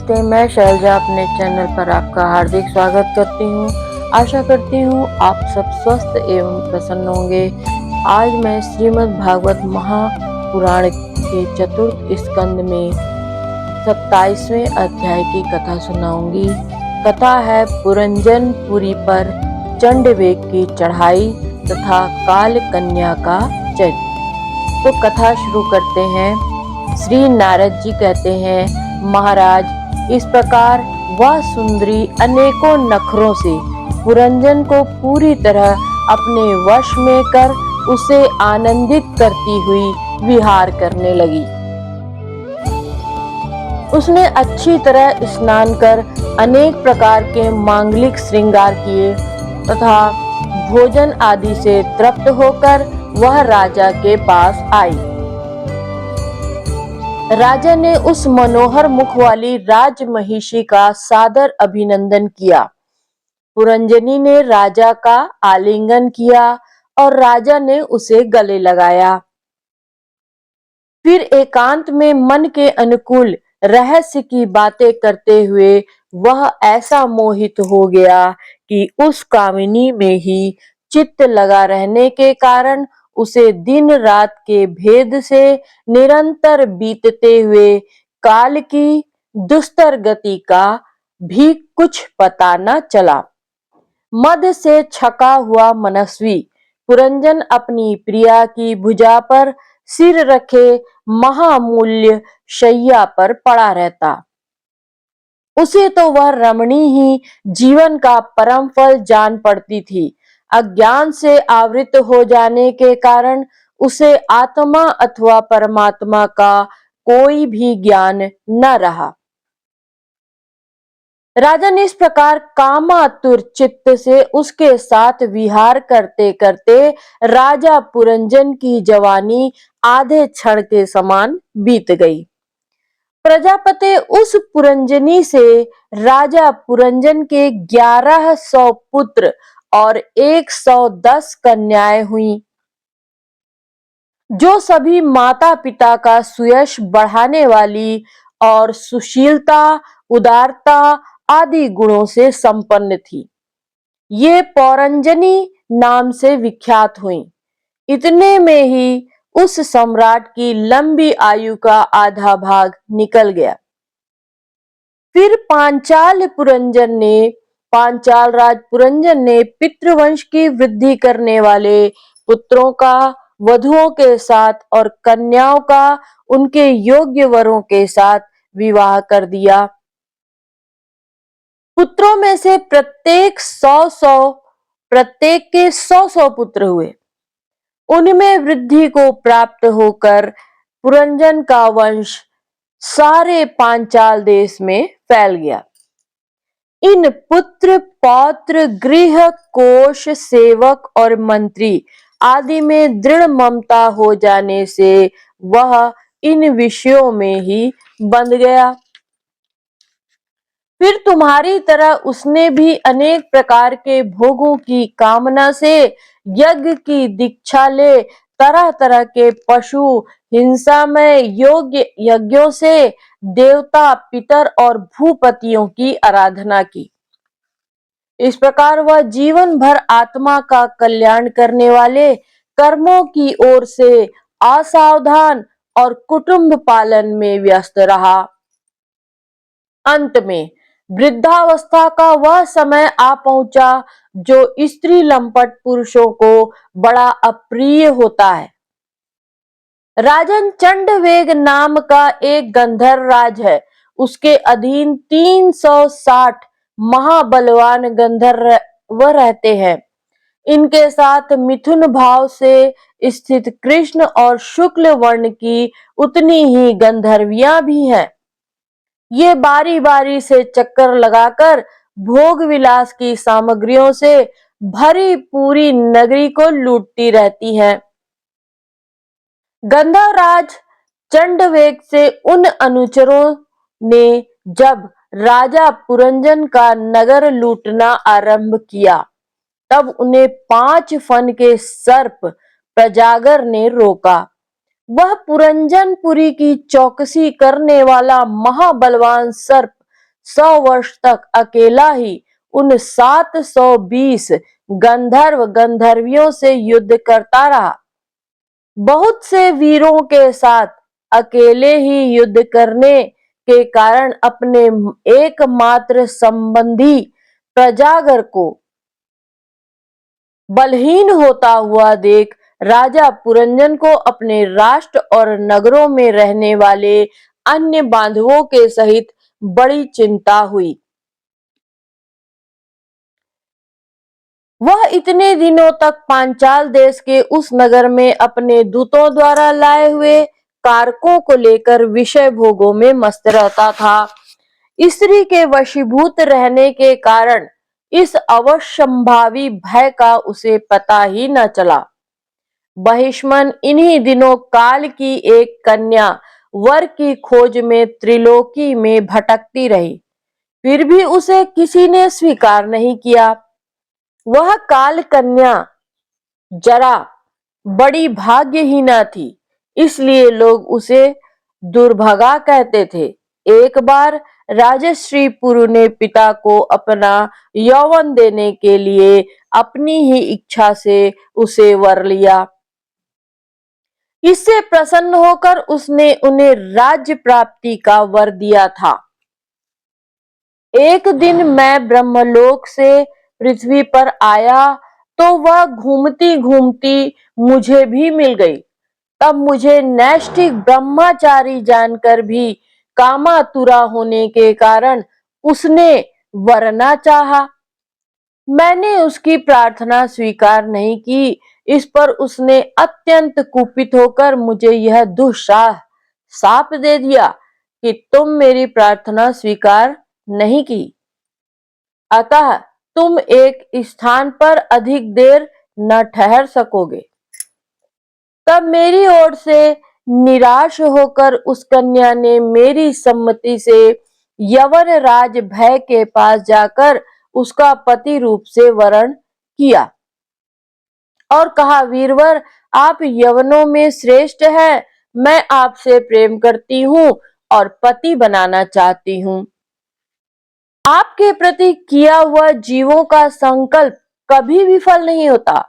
नमस्ते, मैं शैलजा अपने चैनल पर आपका हार्दिक स्वागत करती हूँ। आशा करती हूँ आप सब स्वस्थ एवं प्रसन्न होंगे। आज मैं श्रीमद् भागवत महापुराण के चतुर्थ स्कंद में 27वें अध्याय की कथा सुनाऊंगी। कथा है पुरंजनपुरी पर चंडवेग की चढ़ाई तथा काल कन्या का चरित्र। तो कथा शुरू करते हैं। श्री नारद जी कहते हैं, महाराज, इस प्रकार वह सुंदरी अनेकों नखरों से पुरंजन को पूरी तरह अपने वश में कर उसे आनंदित करती हुई विहार करने लगी। उसने अच्छी तरह स्नान कर अनेक प्रकार के मांगलिक श्रृंगार किए तथा भोजन आदि से तृप्त होकर वह राजा के पास आई। राजा ने उस मनोहर मुख वाली राजमहिषी का सादर अभिनंदन किया। पुरंजनी ने राजा का आलिंगन किया और राजा ने उसे गले लगाया। फिर एकांत में मन के अनुकूल रहस्य की बातें करते हुए वह ऐसा मोहित हो गया कि उस कामिनी में ही चित्त लगा रहने के कारण उसे दिन रात के भेद से निरंतर बीतते हुए काल की दुस्तर गति का भी कुछ पता न चला। मद से छका हुआ मनस्वी पुरंजन अपनी प्रिया की भुजा पर सिर रखे महामूल्य शैया पर पड़ा रहता। उसे तो वह रमणी ही जीवन का परम फल जान पड़ती थी। अज्ञान से आवृत हो जाने के कारण उसे आत्मा अथवा परमात्मा का कोई भी ज्ञान न रहा। राजा ने इस प्रकार कामातुर चित्त से उसके साथ विहार करते करते राजा पुरंजन की जवानी आधे क्षण के समान बीत गई। प्रजापति उस पुरंजनी से राजा पुरंजन के 1100 पुत्र और 110 कन्याएं हुई, जो सभी माता पिता का सुयश बढ़ाने वाली और सुशीलता, उदारता आदि गुणों से संपन्न थी। ये पौरंजनी नाम से विख्यात हुई। इतने में ही उस सम्राट की लंबी आयु का आधा भाग निकल गया। फिर पांचाल राज पुरंजन ने पितृवंश की वृद्धि करने वाले पुत्रों का वधुओं के साथ और कन्याओं का उनके योग्य वरों के साथ विवाह कर दिया। पुत्रों में से प्रत्येक के 100 पुत्र हुए। उनमें वृद्धि को प्राप्त होकर पुरंजन का वंश सारे पांचाल देश में फैल गया। इन पुत्र पौत्र गृह कोश सेवक और मंत्री आदि में दृढ़ ममता हो जाने से वह इन विषयों में ही बंध गया। फिर तुम्हारी तरह उसने भी अनेक प्रकार के भोगों की कामना से यज्ञ की दीक्षा ले तरह तरह के पशु हिंसामय योग्य यज्ञों से देवता पितर और भूपतियों की आराधना की। इस प्रकार वह जीवन भर आत्मा का कल्याण करने वाले कर्मों की ओर से असावधान और कुटुंब पालन में व्यस्त रहा। अंत में वृद्धावस्था का वह समय आ पहुंचा जो स्त्री लंपट पुरुषों को बड़ा अप्रिय होता है। राजन चंडवेग नाम का एक गंधर्व राज है। उसके अधीन 360 महाबलवान गंधर्व रहते हैं। इनके साथ मिथुन भाव से स्थित कृष्ण और शुक्ल वर्ण की उतनी ही गंधर्वियां भी हैं। ये बारी बारी से चक्कर लगाकर भोग विलास की सामग्रियों से भरी पूरी नगरी को लूटती रहती हैं। गंधर्वराज चंडवेग से उन अनुचरों ने जब राजा पुरंजन का नगर लूटना आरंभ किया, तब उन्हें 5 फन के सर्प प्रजागर ने रोका। वह पुरंजनपुरी की चौकसी करने वाला महाबलवान सर्प 100 वर्ष तक अकेला ही उन 720 गंधर्व गंधर्वियों से युद्ध करता रहा। बहुत से वीरों के साथ अकेले ही युद्ध करने के कारण अपने एकमात्र संबंधी प्रजागर को बलहीन होता हुआ देख राजा पुरंजन को अपने राष्ट्र और नगरों में रहने वाले अन्य बांधवों के सहित बड़ी चिंता हुई। वह इतने दिनों तक पांचाल देश के उस नगर में अपने दूतों द्वारा लाए हुए कारकों को लेकर विषय भोगों में मस्त रहता था। स्त्री के वशीभूत रहने के कारण इस अवश्यंभावी भय का उसे पता ही न चला। बहिष्मन इन्हीं दिनों काल की एक कन्या वर की खोज में त्रिलोकी में भटकती रही, फिर भी उसे किसी ने स्वीकार नहीं किया। वह काल कन्या जरा बड़ी भाग्यहीना थी, इसलिए लोग उसे दुर्भगा कहते थे। एक बार राजश्री पुरु ने पिता को अपना यौवन देने के लिए अपनी ही इच्छा से उसे वर लिया। इससे प्रसन्न होकर उसने उन्हें राज्य प्राप्ति का वर दिया था। एक दिन मैं ब्रह्मलोक से पृथ्वी पर आया तो वह घूमती घूमती मुझे भी मिल गई। तब मुझे नैष्ठिक ब्रह्मचारी जानकर भी कामातुरा होने के कारण उसने वरना चाहा। मैंने उसकी प्रार्थना स्वीकार नहीं की। इस पर उसने अत्यंत कुपित होकर मुझे यह दुस्साह शाप दे दिया कि तुम मेरी प्रार्थना स्वीकार नहीं की, अतः तुम एक स्थान पर अधिक देर न ठहर सकोगे। तब मेरी ओर से निराश होकर उस कन्या ने मेरी सम्मति से यवन राज भय के पास जाकर उसका पति रूप से वरण किया और कहा, वीरवर, आप यवनों में श्रेष्ठ हैं, मैं आपसे प्रेम करती हूँ और पति बनाना चाहती हूँ। आपके प्रति किया हुआ जीवों का संकल्प कभी विफल नहीं होता।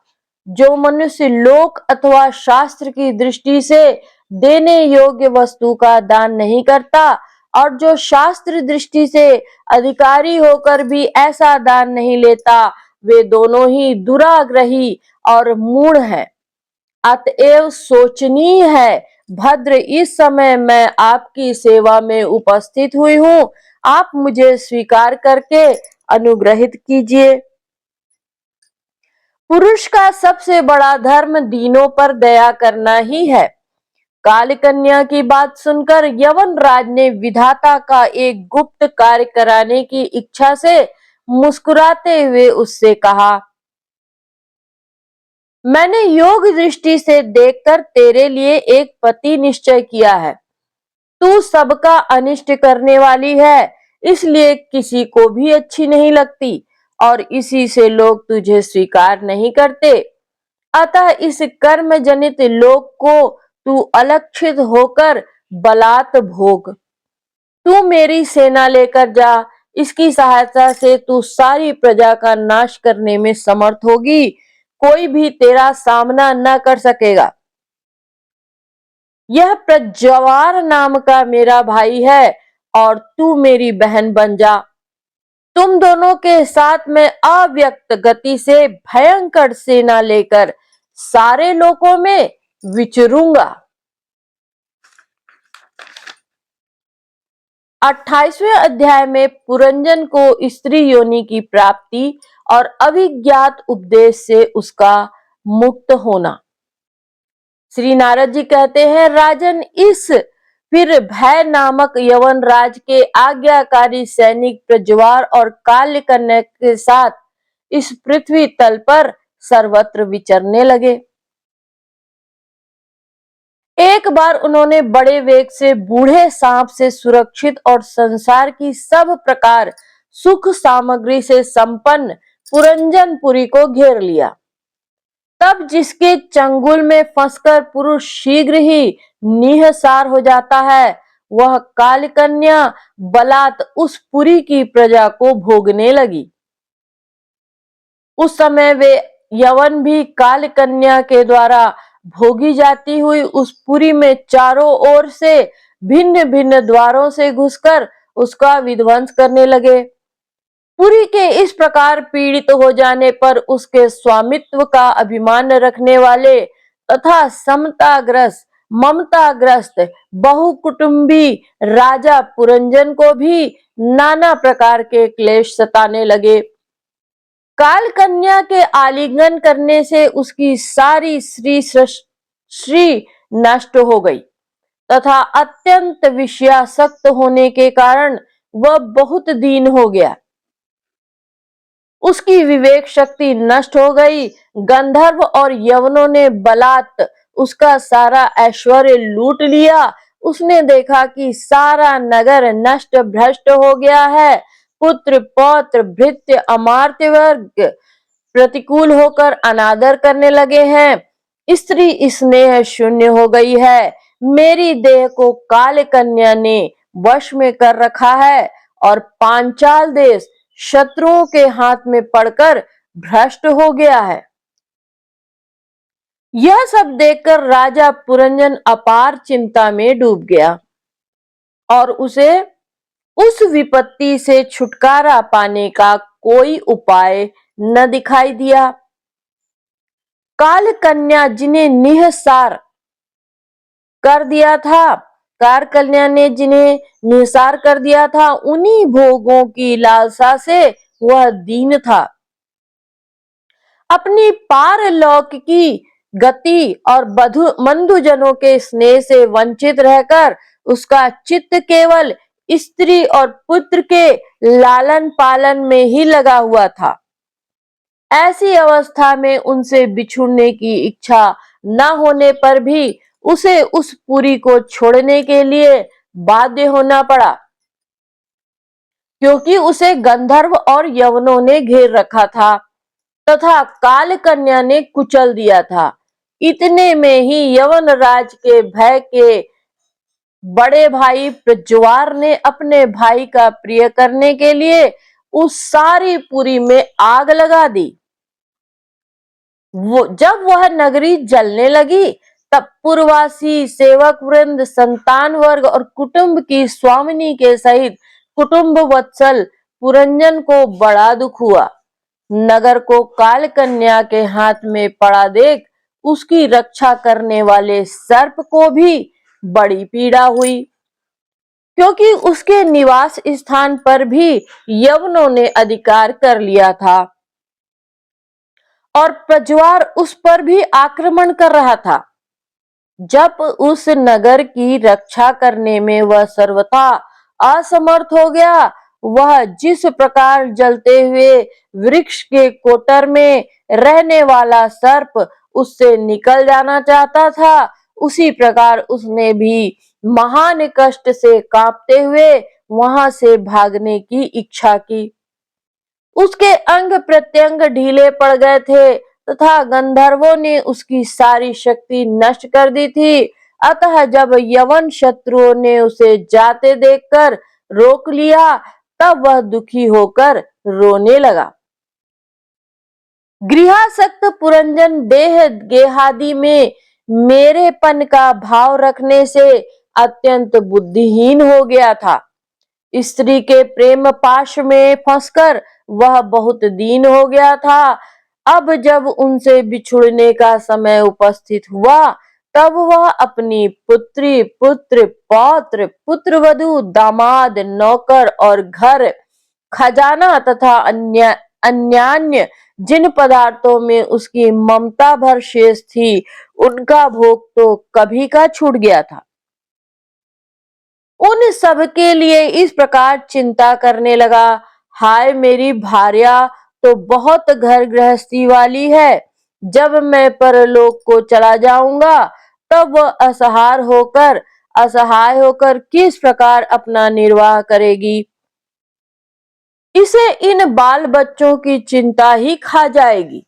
जो मनुष्य लोक अथवा शास्त्र की दृष्टि से देने योग्य वस्तु का दान नहीं करता और जो शास्त्र दृष्टि से अधिकारी होकर भी ऐसा दान नहीं लेता, वे दोनों ही दुराग्रही और मूढ़ हैं। अतएव सोचनीय है, भद्र, इस समय मैं आपकी सेवा में उपस्थित हुई हूँ, आप मुझे स्वीकार करके अनुग्रहित कीजिए। पुरुष का सबसे बड़ा धर्म दीनों पर दया करना ही है। काल कन्या की बात सुनकर यवन राज ने विधाता का एक गुप्त कार्य कराने की इच्छा से मुस्कुराते हुए उससे कहा, मैंने योग दृष्टि से देखकर तेरे लिए एक पति निश्चय किया है। तू सबका अनिष्ट करने वाली है, इसलिए किसी को भी अच्छी नहीं लगती और इसी से लोग तुझे स्वीकार नहीं करते। अतः इस कर्म जनित लोक को तू अलक्षित होकर बलात् भोग। तू मेरी सेना लेकर जा, इसकी सहायता से तू सारी प्रजा का नाश करने में समर्थ होगी, कोई भी तेरा सामना न कर सकेगा। यह प्रज्वार नाम का मेरा भाई है और तू मेरी बहन बन जा। तुम दोनों के साथ मैं अव्यक्त गति से भयंकर सेना लेकर सारे लोकों में विचरूंगा। 28वें अध्याय में पुरंजन को स्त्री योनि की प्राप्ति और अभिज्ञात उपदेश से उसका मुक्त होना। श्री नारद जी कहते हैं, राजन, इस फिर भय नामक यवन राज के आज्ञाकारी सैनिक प्रज्वार और काल्य कन्या के साथ इस पृथ्वी तल पर सर्वत्र विचरने लगे। एक बार उन्होंने बड़े वेग से बूढ़े सांप से सुरक्षित और संसार की सब प्रकार सुख सामग्री से संपन्न पुरंजनपुरी को घेर लिया। तब जिसके चंगुल में फंसकर पुरुष शीघ्र ही निहसार हो जाता है, वह काल कन्या बलात् उस पुरी की प्रजा को भोगने लगी। उस समय वे यवन भी काल कन्या के द्वारा भोगी जाती हुई उस पुरी में चारों ओर से भिन्न भिन्न द्वारों से घुसकर उसका विध्वंस करने लगे। पुरी के इस प्रकार पीड़ित हो जाने पर उसके स्वामित्व का अभिमान रखने वाले तथा समताग्रस्त ममताग्रस्त बहुकुटुंबी राजा पुरंजन को भी नाना प्रकार के क्लेश सताने लगे। काल कन्या के आलिंगन करने से उसकी सारी श्री नष्ट हो गई तथा अत्यंत विषयासक्त होने के कारण वह बहुत दीन हो गया। उसकी विवेक शक्ति नष्ट हो गई। गंधर्व और यवनों ने बलात् उसका सारा ऐश्वर्य लूट लिया। उसने देखा कि सारा नगर नष्ट भ्रष्ट हो गया है। पुत्र पौत्र भृत्य अमात्य वर्ग प्रतिकूल होकर अनादर करने लगे हैं। स्त्री स्नेह शून्य हो गई है। मेरी देह को काल कन्या ने वश में कर रखा है और पांचाल देश शत्रुओं के हाथ में पड़कर भ्रष्ट हो गया है। यह सब देखकर राजा पुरंजन अपार चिंता में डूब गया और उसे उस विपत्ति से छुटकारा पाने का कोई उपाय न दिखाई दिया। काल कन्या जिन्हें निहसार कर दिया था कार कन्या ने जिन्हें निसार कर दिया था, उन्हीं भोगों की लालसा से वह दीन था। अपनी पारलौकिकी गति और बंधुजनों के स्नेह से वंचित रहकर उसका चित्त केवल स्त्री और पुत्र के लालन पालन में ही लगा हुआ था। ऐसी अवस्था में उनसे बिछुड़ने की इच्छा न होने पर भी उसे उस पुरी को छोड़ने के लिए बाध्य होना पड़ा, क्योंकि उसे गंधर्व और यवनों ने घेर रखा था तथा काल कन्या ने कुचल दिया था। इतने में ही यवन राज के भय के बड़े भाई प्रज्वार ने अपने भाई का प्रिय करने के लिए उस सारी पुरी में आग लगा दी। जब वह नगरी जलने लगी तब पूर्ववासी सेवक वृंद संतान वर्ग और कुटुंब की स्वामिनी के सहित कुटुंब वत्सल पुरंजन को बड़ा दुख हुआ। नगर को काल कन्या के हाथ में पड़ा देख उसकी रक्षा करने वाले सर्प को भी बड़ी पीड़ा हुई, क्योंकि उसके निवास स्थान पर भी यवनों ने अधिकार कर लिया था और प्रज्वार उस पर भी आक्रमण कर रहा था। जब उस नगर की रक्षा करने में वह सर्वथा असमर्थ हो गया, वह जिस प्रकार जलते हुए वृक्ष के कोटर में रहने वाला सर्प उससे निकल जाना चाहता था, उसी प्रकार उसने भी महान कष्ट से कांपते हुए वहां से भागने की इच्छा की। उसके अंग प्रत्यंग ढीले पड़ गए थे तथा गंधर्वों ने उसकी सारी शक्ति नष्ट कर दी थी। अतः जब यवन शत्रुओं ने उसे जाते देखकर रोक लिया, तब वह दुखी होकर रोने लगा। गृहासक्त पुरंजन देह गेहादि में मेरेपन का भाव रखने से अत्यंत बुद्धिहीन हो गया था। स्त्री के प्रेम पाश में फंसकर वह बहुत दीन हो गया था। अब जब उनसे बिछुड़ने का समय उपस्थित हुआ, तब वह अपनी पुत्री पुत्र पौत्र पुत्रवधू दामाद नौकर और घर खजाना तथा अन्यान्य जिन पदार्थों में उसकी ममता भर शेष थी, उनका भोग तो कभी का छूट गया था। उन सब के लिए इस प्रकार चिंता करने लगा, हाय मेरी भार्या तो बहुत घर गृहस्थी वाली है। जब मैं परलोक को चला जाऊंगा, तब वह असहाय होकर किस प्रकार अपना निर्वाह करेगी। इसे इन बाल बच्चों की चिंता ही खा जाएगी।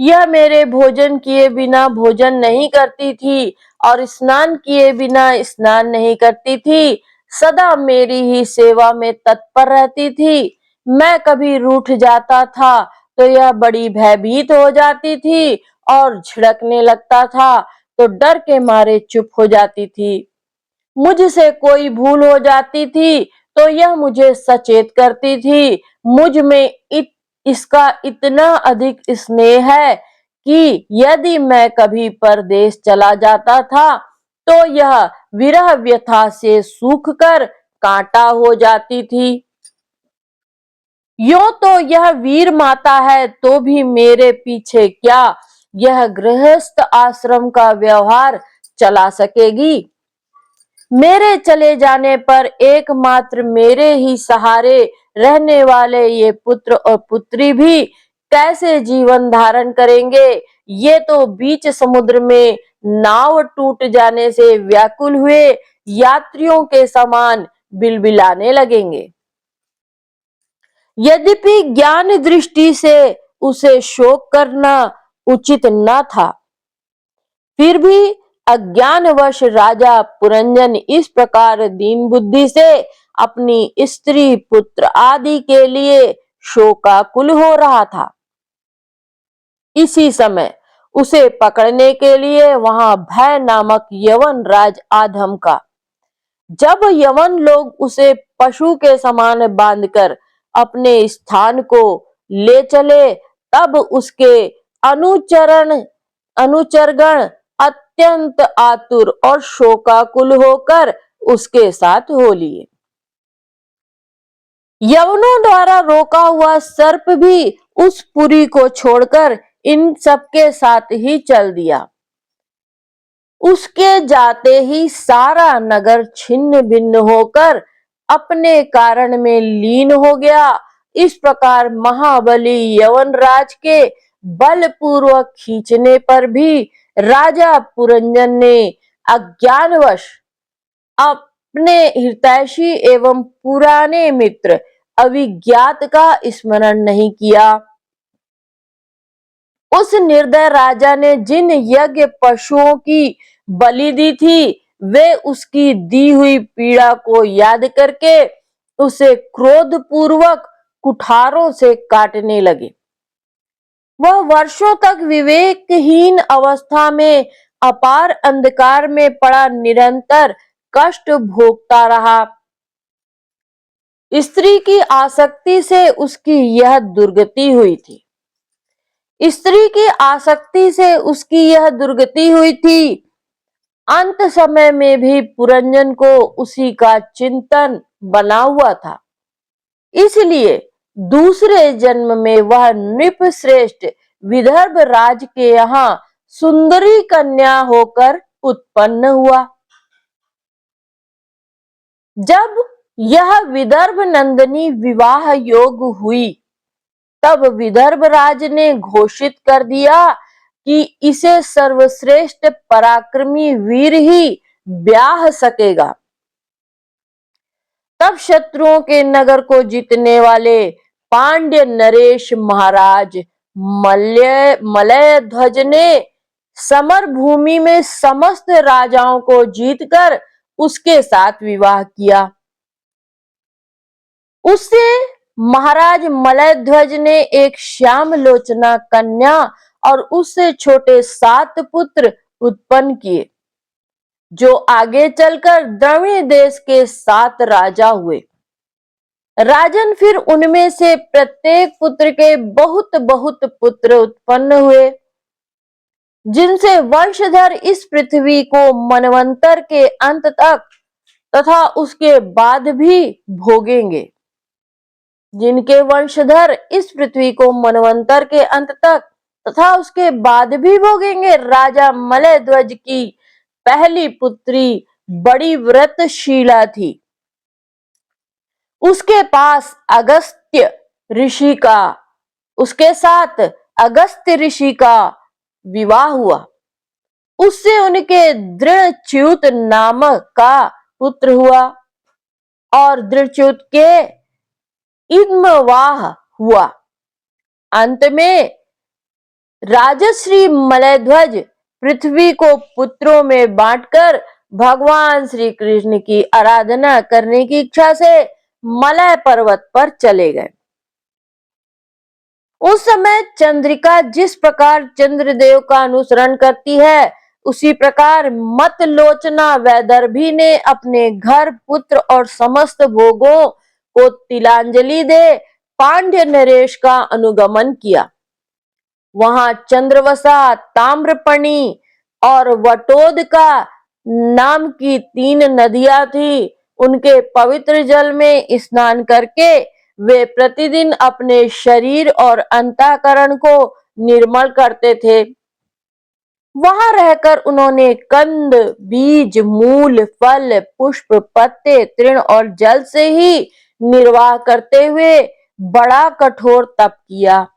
यह मेरे भोजन किए बिना भोजन नहीं करती थी और स्नान किए बिना स्नान नहीं करती थी, सदा मेरी ही सेवा में तत्पर रहती थी। मैं कभी रूठ जाता था तो यह बड़ी भयभीत हो जाती थी और झिड़कने लगता था तो डर के मारे चुप हो जाती थी। मुझसे कोई भूल हो जाती थी तो यह मुझे सचेत करती थी। मुझ में इसका इतना अधिक स्नेह है कि यदि मैं कभी परदेश चला जाता था तो यह विरह व्यथा से सूख कर कांटा हो जाती थी। यूं तो यह वीर माता है तो भी मेरे पीछे क्या यह गृहस्थ आश्रम का व्यवहार चला सकेगी। मेरे चले जाने पर एकमात्र मेरे ही सहारे रहने वाले ये पुत्र और पुत्री भी कैसे जीवन धारण करेंगे। ये तो बीच समुद्र में नाव टूट जाने से व्याकुल हुए यात्रियों के समान बिलबिलाने लगेंगे। यद्यपि ज्ञान दृष्टि से उसे शोक करना उचित न था, फिर भी अज्ञानवश राजा पुरंजन इस प्रकार दीन बुद्धि से अपनी स्त्री पुत्र आदि के लिए शोकाकुल हो रहा था। इसी समय उसे पकड़ने के लिए वहां भय नामक यवन राज आधमका। जब यवन लोग उसे पशु के समान बांधकर अपने स्थान को ले चले, तब उसके अनुचरण अनुचरगण अत्यंत आतुर और शोकाकुल होकर उसके साथ हो लिए। यवनों द्वारा रोका हुआ सर्प भी उस पुरी को छोड़कर इन सबके साथ ही चल दिया। उसके जाते ही सारा नगर छिन्न भिन्न होकर अपने कारण में लीन हो गया। इस प्रकार महाबली यवनराज के बलपूर्वक खींचने पर भी राजा पुरंजन ने अज्ञानवश अपने हितैषी एवं पुराने मित्र अभिज्ञात का स्मरण नहीं किया। उस निर्दय राजा ने जिन यज्ञ पशुओं की बलि दी थी, वे उसकी दी हुई पीड़ा को याद करके उसे क्रोध पूर्वक कुठारों से काटने लगे। वह वर्षों तक विवेकहीन अवस्था में अपार अंधकार में पड़ा निरंतर कष्ट भोगता रहा। स्त्री की आसक्ति से उसकी यह दुर्गति हुई थी। स्त्री की आसक्ति से उसकी यह दुर्गति हुई थी। अंत समय में भी पुरंजन को उसी का चिंतन बना हुआ था। इसलिए दूसरे जन्म में वह नृप श्रेष्ठ विदर्भ राज के यहाँ सुंदरी कन्या होकर उत्पन्न हुआ। जब यह विदर्भ नंदिनी विवाह योग हुई, तब विदर्भ राज ने घोषित कर दिया कि इसे सर्वश्रेष्ठ पराक्रमी वीर ही ब्याह सकेगा। तब शत्रुओं के नगर को जीतने वाले पांड्य नरेश महाराज मलय ध्वज ने समर भूमि में समस्त राजाओं को जीतकर उसके साथ विवाह किया। उससे महाराज मलय ध्वज ने एक श्याम लोचना कन्या और उससे छोटे 7 पुत्र उत्पन्न किए, जो आगे चलकर द्रविड़ देश के 7 राजा हुए। राजन फिर उनमें से प्रत्येक पुत्र के बहुत बहुत पुत्र उत्पन्न हुए, जिनसे वंशधर इस पृथ्वी को मनवंतर के अंत तक तथा उसके बाद भी भोगेंगे। जिनके वंशधर इस पृथ्वी को मनवंतर के अंत तक तथा उसके बाद भी भोगेंगे। राजा मलय ध्वज की पहली पुत्री बड़ी व्रतशीला थी। उसके पास अगस्त्य ऋषि का उसके साथ अगस्त्य ऋषि का विवाह हुआ। उससे उनके दृढ़च्युत नामक का पुत्र हुआ और दृढ़च्युत के इद्मवाह हुआ। अंत में राजश्री मलयध्वज पृथ्वी को पुत्रों में बांटकर भगवान श्री कृष्ण की आराधना करने की इच्छा से मलय पर्वत पर चले गए। उस समय चंद्रिका जिस प्रकार चंद्रदेव का अनुसरण करती है, उसी प्रकार मतलोचना वैदर्भी ने अपने घर, पुत्र और समस्त भोगों को तिलांजलि दे पांड्य नरेश का अनुगमन किया। वहां चंद्रवसा, ताम्रपर्णी और वटोदका नाम की 3 नदियां थी। उनके पवित्र जल में स्नान करके वे प्रतिदिन अपने शरीर और अंतःकरण को निर्मल करते थे। वहां रहकर उन्होंने कंद, बीज, मूल, फल, पुष्प, पत्ते, तृण और जल से ही निर्वाह करते हुए बड़ा कठोर तप किया।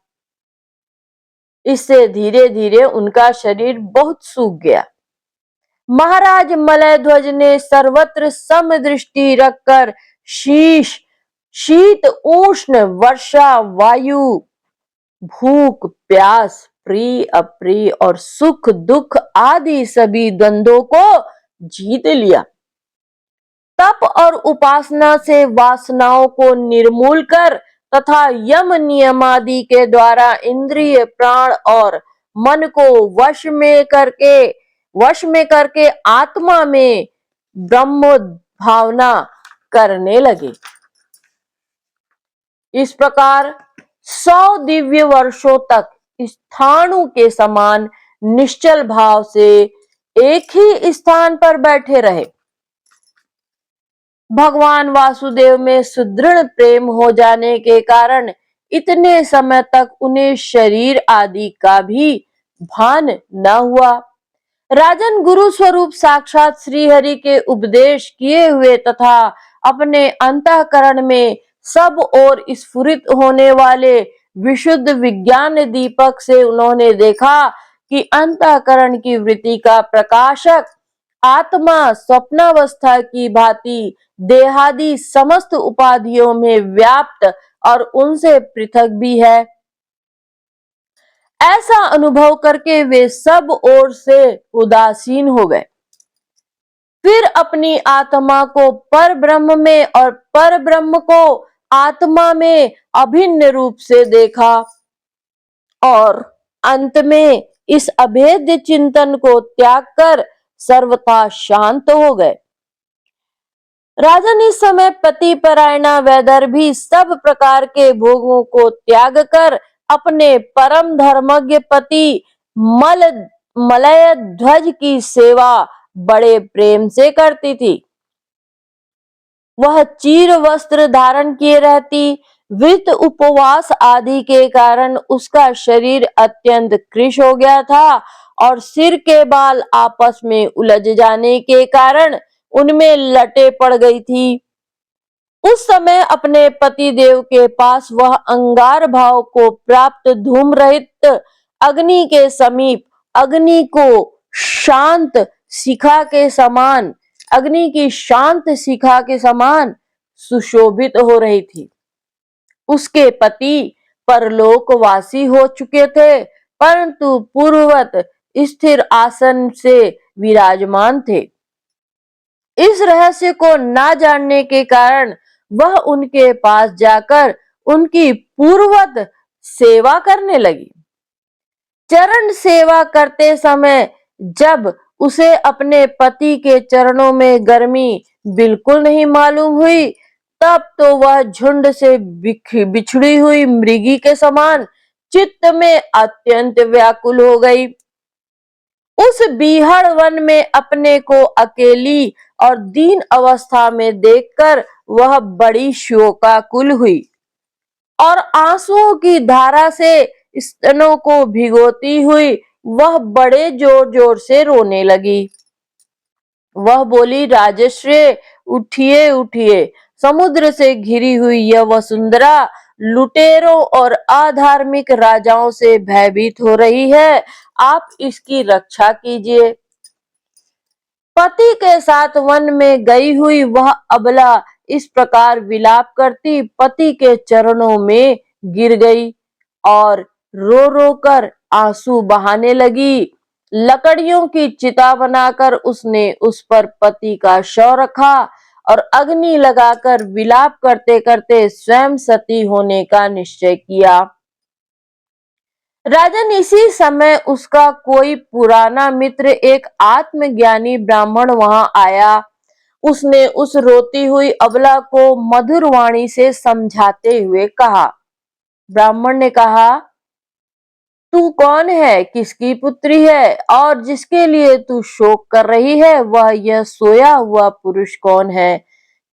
इससे धीरे धीरे उनका शरीर बहुत सूख गया। महाराज मलयध्वज ने सर्वत्र समदृष्टि रखकर शीत, उष्ण, वर्षा, वायु, भूख, प्यास, प्रिय, अप्रिय और सुख, दुख आदि सभी द्वंद्वों को जीत लिया। तप और उपासना से वासनाओं को निर्मूल कर तथा यम नियमादि के द्वारा इंद्रिय, प्राण और मन को वश में करके आत्मा में ब्रह्म भावना करने लगे। इस प्रकार 100 दिव्य वर्षों तक स्थाणु के समान निश्चल भाव से एक ही स्थान पर बैठे रहे। भगवान वासुदेव में सुदृढ़ प्रेम हो जाने के कारण इतने समय तक उन्हें शरीर आदि का भी भान न हुआ। राजन गुरु स्वरूप साक्षात श्री हरि के उपदेश किए हुए तथा अपने अंतःकरण में सब ओर स्फुरित होने वाले विशुद्ध विज्ञान दीपक से उन्होंने देखा कि अंतःकरण की वृत्ति का प्रकाशक आत्मा स्वप्नावस्था की भांति देहादि समस्त उपाधियों में व्याप्त और उनसे पृथक भी है। ऐसा अनुभव करके वे सब ओर से उदासीन हो गए। फिर अपनी आत्मा को पर ब्रह्म में और पर ब्रह्म को आत्मा में अभिन्न रूप से देखा और अंत में इस अभेद्य चिंतन को त्याग कर सर्वथा शांत हो गए। राजन इस समय पति परायणा वैदर्भी सब प्रकार के भोगों को त्याग कर अपने परम धर्मज्ञ पति मलय ध्वज की सेवा बड़े प्रेम से करती थी। वह चीर वस्त्र धारण किए रहती, व्रत उपवास आदि के कारण उसका शरीर अत्यंत कृश हो गया था और सिर के बाल आपस में उलझ जाने के कारण उनमें लटे पड़ गई थी। उस समय अपने पति देव के पास वह अंगार भाव को प्राप्त धूम रहित अग्नि के समीप अग्नि की शांत शिखा के समान सुशोभित हो रही थी। उसके पति परलोकवासी हो चुके थे, परंतु पूर्ववत स्थिर आसन से विराजमान थे। इस रहस्य को ना जानने के कारण वह उनके पास जाकर उनकी पूर्ववत सेवा करने लगी। चरण सेवा करते समय जब उसे अपने पति के चरणों में गर्मी बिल्कुल नहीं मालूम हुई, तब तो वह झुंड से बिछड़ी हुई मृगी के समान चित्त में अत्यंत व्याकुल हो गई। उस बीहड़ वन में अपने को अकेली और दीन अवस्था में देखकर वह बड़ी शोकाकुल हुई और आंसुओं की धारा से स्तनों को भिगोती हुई वह बड़े जोर जोर से रोने लगी। वह बोली, राजश्री उठिए उठिए, समुद्र से घिरी हुई यह वसुंधरा लुटेरों और अधार्मिक राजाओं से भयभीत हो रही है, आप इसकी रक्षा कीजिए। पति के साथ वन में गई हुई वह अबला इस प्रकार विलाप करती पति के चरणों में गिर गई और रो रो कर आंसू बहाने लगी। लकड़ियों की चिता बनाकर उसने उस पर पति का शव रखा और अग्नि लगाकर विलाप करते करते स्वयं सती होने का निश्चय किया। राजन, इसी समय उसका कोई पुराना मित्र, एक आत्मज्ञानी ब्राह्मण वहां आया। उसने उस रोती हुई अबला को मधुर वाणी से समझाते हुए कहा। ब्राह्मण ने कहा, तू कौन है, किसकी पुत्री है और जिसके लिए तू शोक कर रही है, वह यह सोया हुआ पुरुष कौन है?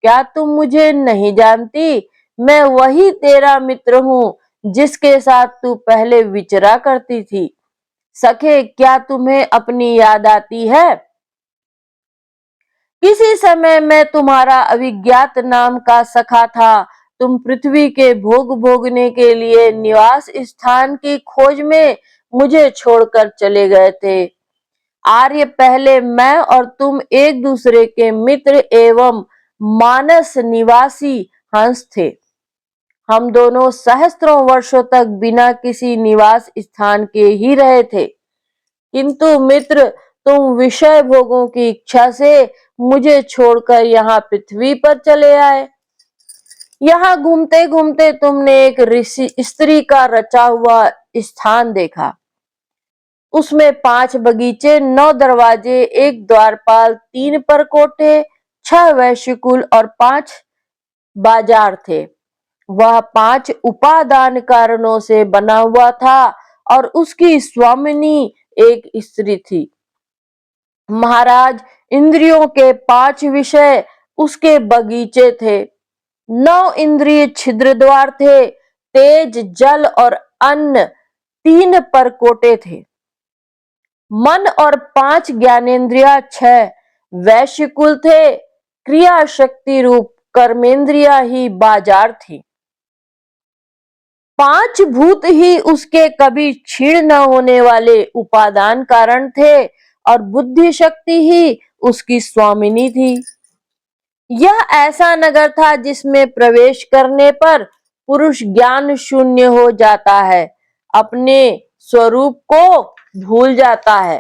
क्या तुम मुझे नहीं जानती? मैं वही तेरा मित्र हूँ जिसके साथ तू पहले विचरा करती थी। सखे, क्या तुम्हें अपनी याद आती है? किसी समय मैं तुम्हारा अभिज्ञात नाम का सखा था। तुम पृथ्वी के भोग भोगने के लिए निवास स्थान की खोज में मुझे छोड़कर चले गए थे। आर्य, पहले मैं और तुम एक दूसरे के मित्र एवं मानस निवासी हंस थे। हम दोनों सहस्त्रों वर्षों तक बिना किसी निवास स्थान के ही रहे थे, किंतु मित्र, तुम विषय भोगों की इच्छा से मुझे छोड़कर यहाँ पृथ्वी पर चले आए। यहाँ घूमते घूमते तुमने एक ऋषि स्त्री का रचा हुआ स्थान देखा। उसमें 5 बगीचे, 9 दरवाजे, 1 द्वारपाल, 3 परकोटे, 6 वैश्यकुल और 5 बाजार थे। वह 5 उपादान कारणों से बना हुआ था और उसकी स्वामिनी एक स्त्री थी। महाराज, इंद्रियों के 5 विषय उसके बगीचे थे। 9 इंद्रिय छिद्र द्वार थे। तेज, जल और अन्न 3 परकोटे थे। मन और 5 ज्ञानेन्द्रिया 6 वैश्यकुल थे। क्रिया शक्ति रूप कर्मेंद्रिया ही बाजार थी। 5 भूत ही उसके कभी क्षीण न होने वाले उपादान कारण थे और बुद्धि शक्ति ही उसकी स्वामिनी थी। यह ऐसा नगर था जिसमें प्रवेश करने पर पुरुष ज्ञान शून्य हो जाता है, अपने स्वरूप को भूल जाता है।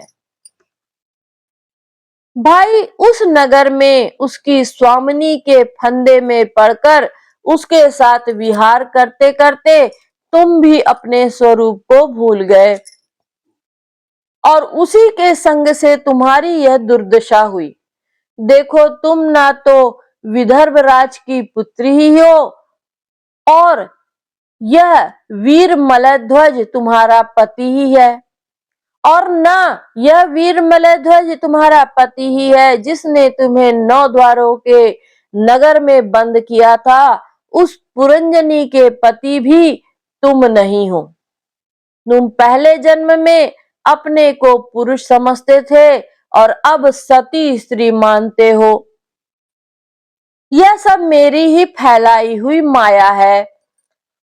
भाई, उस नगर में उसकी स्वामिनी के फंदे में पड़कर उसके साथ विहार करते करते तुम भी अपने स्वरूप को भूल गए और उसी के संग से तुम्हारी यह दुर्दशा हुई। देखो, तुम ना तो विदर्भ राज की पुत्री ही हो और यह वीर मलध्वज तुम्हारा पति ही है, और ना यह वीर मलध्वज तुम्हारा पति ही है जिसने तुम्हें 9 द्वारों के नगर में बंद किया था। उस पुरंजनी के पति भी तुम नहीं हो। तुम पहले जन्म में अपने को पुरुष समझते थे और अब सती स्त्री मानते हो। यह सब मेरी ही फैलाई हुई माया है।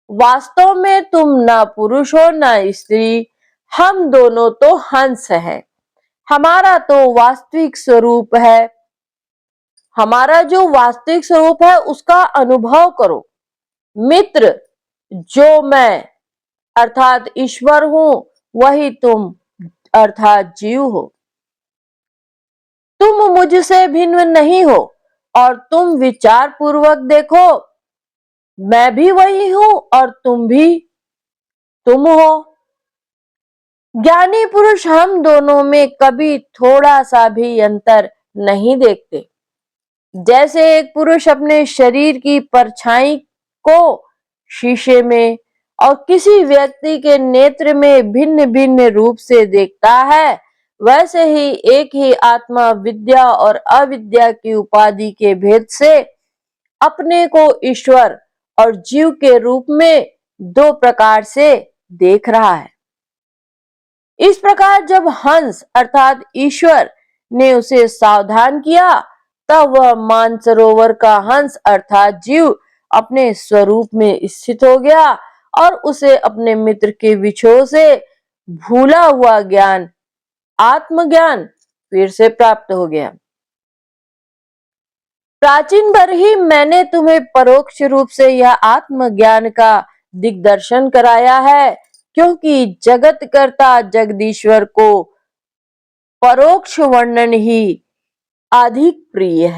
वास्तव में तुम ना पुरुष हो ना स्त्री, हम दोनों तो हंस हैं। हमारा तो वास्तविक स्वरूप है। हमारा जो वास्तविक स्वरूप है उसका अनुभव करो। मित्र, जो मैं अर्थात ईश्वर हूं, वही तुम अर्थात जीव हो। तुम मुझसे भिन्न नहीं हो और तुम विचार पूर्वक देखो, मैं भी वही हूं और तुम भी तुम हो। ज्ञानी पुरुष हम दोनों में कभी थोड़ा सा भी अंतर नहीं देखते। जैसे एक पुरुष अपने शरीर की परछाई को शीशे में और किसी व्यक्ति के नेत्र में भिन्न भिन्न रूप से देखता है, वैसे ही एक ही आत्मा विद्या और अविद्या की उपाधि के भेद से अपने को ईश्वर और जीव के रूप में 2 प्रकार से देख रहा है। इस प्रकार जब हंस अर्थात ईश्वर ने उसे सावधान किया, तब वह मानसरोवर का हंस अर्थात जीव अपने स्वरूप में स्थित हो गया और उसे अपने मित्र के विछोह से भूला हुआ ज्ञान, आत्मज्ञान फिर से प्राप्त हो गया। प्राचीन भर ही मैंने तुम्हें परोक्ष रूप से यह आत्मज्ञान का दिग्दर्शन कराया है, क्योंकि जगत कर्ता जगदीश्वर को परोक्ष वर्णन ही अधिक प्रिय है।